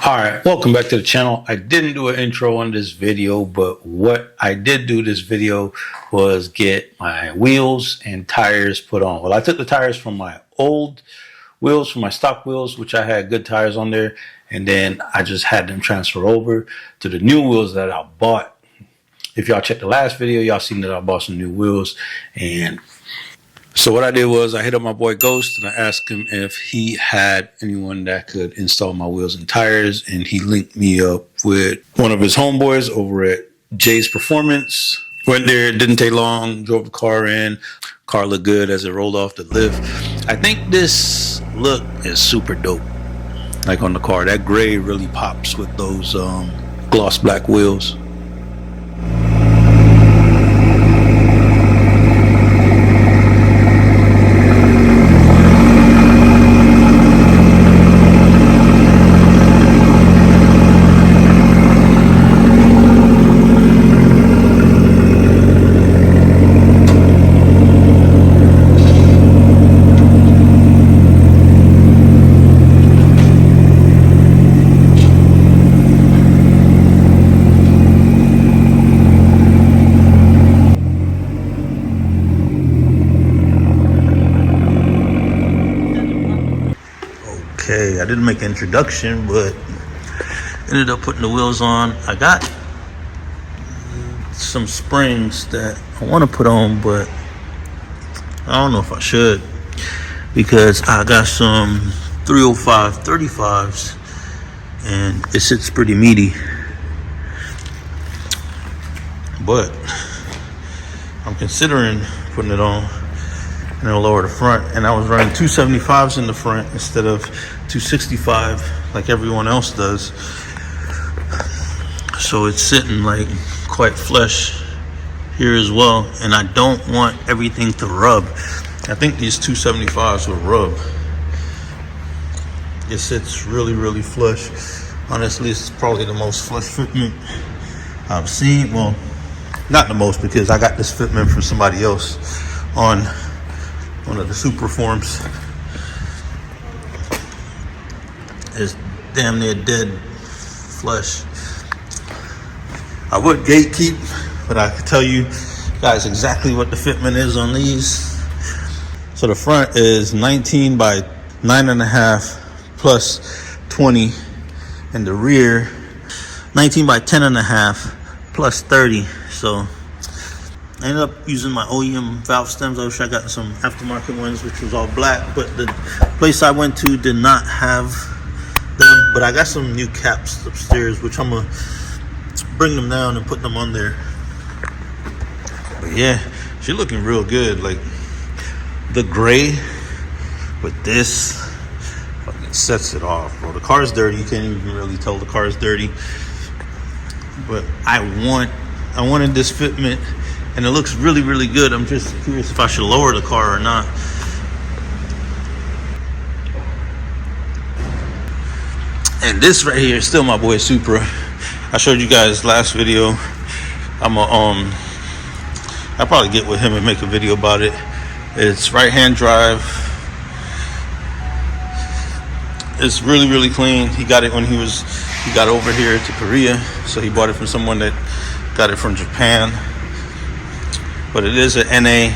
Alright, welcome back to the channel. I didn't do an intro on this video, but what I did do this video was get my wheels and tires put on. Well, I took the tires from my old wheels, from my stock wheels, which I had good tires on there, and then I just had them transfer over to the new wheels that I bought. If y'all checked the last video, y'all seen that I bought some new wheels. And so what I did was I hit up my boy Ghost and I asked him if he had anyone that could install my wheels and tires, and he linked me up with one of his homeboys over at Jay's Performance. Went there, didn't take long, drove the car in. Car looked good as it rolled off the lift. I think this look is super dope. Like on the car, that gray really pops with those gloss black wheels. Okay, I didn't make an introduction, but ended up putting the wheels on. I got some springs that I want to put on, but I don't know if I should, because I got some 305 35s and it sits pretty meaty. But I'm considering putting it on and it'll lower the front. And I was running 275s in the front instead of 265 like everyone else does. So it's sitting like quite flush here as well. And I don't want everything to rub. I think these 275s will rub. It sits really, really flush. Honestly, it's probably the most flush fitment I've seen. Well, not the most, because I got this fitment from somebody else on one of the Supra forums. It's damn near dead flush. I would gatekeep, but I can tell you guys exactly what the fitment is on these. So the front is 19 by 9.5 plus 20, and the rear 19 by 10.5 plus 30. So I ended up using my OEM valve stems. I wish I got some aftermarket ones, which was all black, but the place I went to did not have them. But I got some new caps upstairs, which I'm gonna bring them down and put them on there. But yeah, she's looking real good. Like the gray with this fucking sets it off, bro. The car's dirty. You can't even really tell the car's dirty. But I wanted this fitment, and it looks really, really good. I'm just curious if I should lower the car or not. And this right here is still my boy Supra. I showed you guys last video. I'll probably get with him and make a video about it. It's right-hand drive. It's really, really clean. He got it when he got over here to Korea. So he bought it from someone that got it from Japan. But it is an NA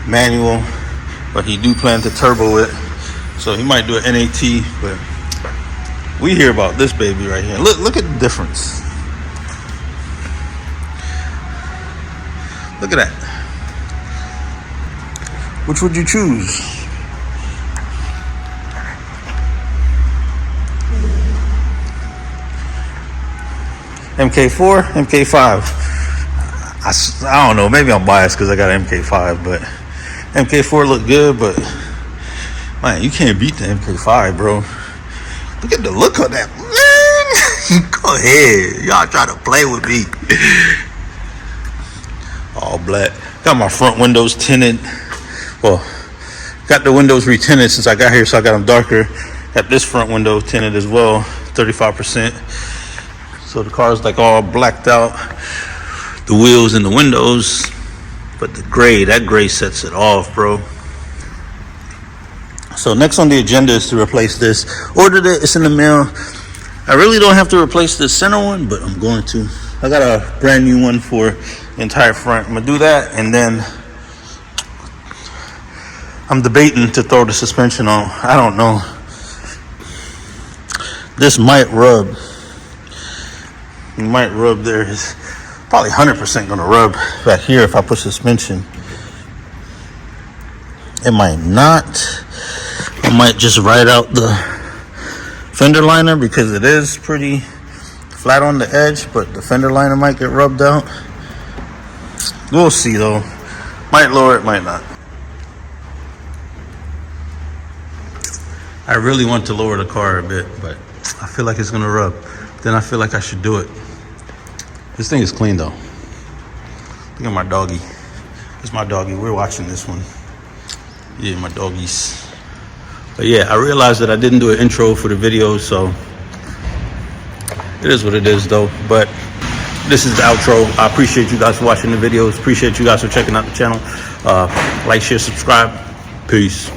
manual, but he do plan to turbo it. So he might do an NAT, but we hear about this baby right here. Look at the difference. Look at that. Which would you choose? MK4, MK5. I don't know, maybe I'm biased because I got an MK5, but MK4 look good, but man, you can't beat the MK5, bro. Look at the look of that, man. Go ahead, y'all try to play with me. All black. Got my front windows tinted. Well, got the windows retinted since I got here, so I got them darker. Got this front window tinted as well, 35%. So the car's like all blacked out. The wheels and the windows, but the gray, that gray sets it off, bro. So next on the agenda is to replace this. Ordered it, it's in the mail. I really don't have to replace the center one, but I'm going to. I got a brand new one for the entire front. I'm gonna do that, and then I'm debating to throw the suspension on. I don't know. This might rub. It might rub there. It's probably 100% gonna rub back here if I put suspension. It might not. I might just ride out the fender liner because it is pretty flat on the edge, but the fender liner might get rubbed out. We'll see though. Might lower it, might not. I really want to lower the car a bit, but I feel like it's gonna rub. Then I feel like I should do it. This thing is clean though. Look at my doggy. It's my doggy. We're watching this one. Yeah, my doggies. But yeah, I realized that I didn't do an intro for the video, so it is what it is though. But this is the outro. I appreciate you guys for watching the videos. Appreciate you guys for checking out the channel. Like, share, subscribe. Peace.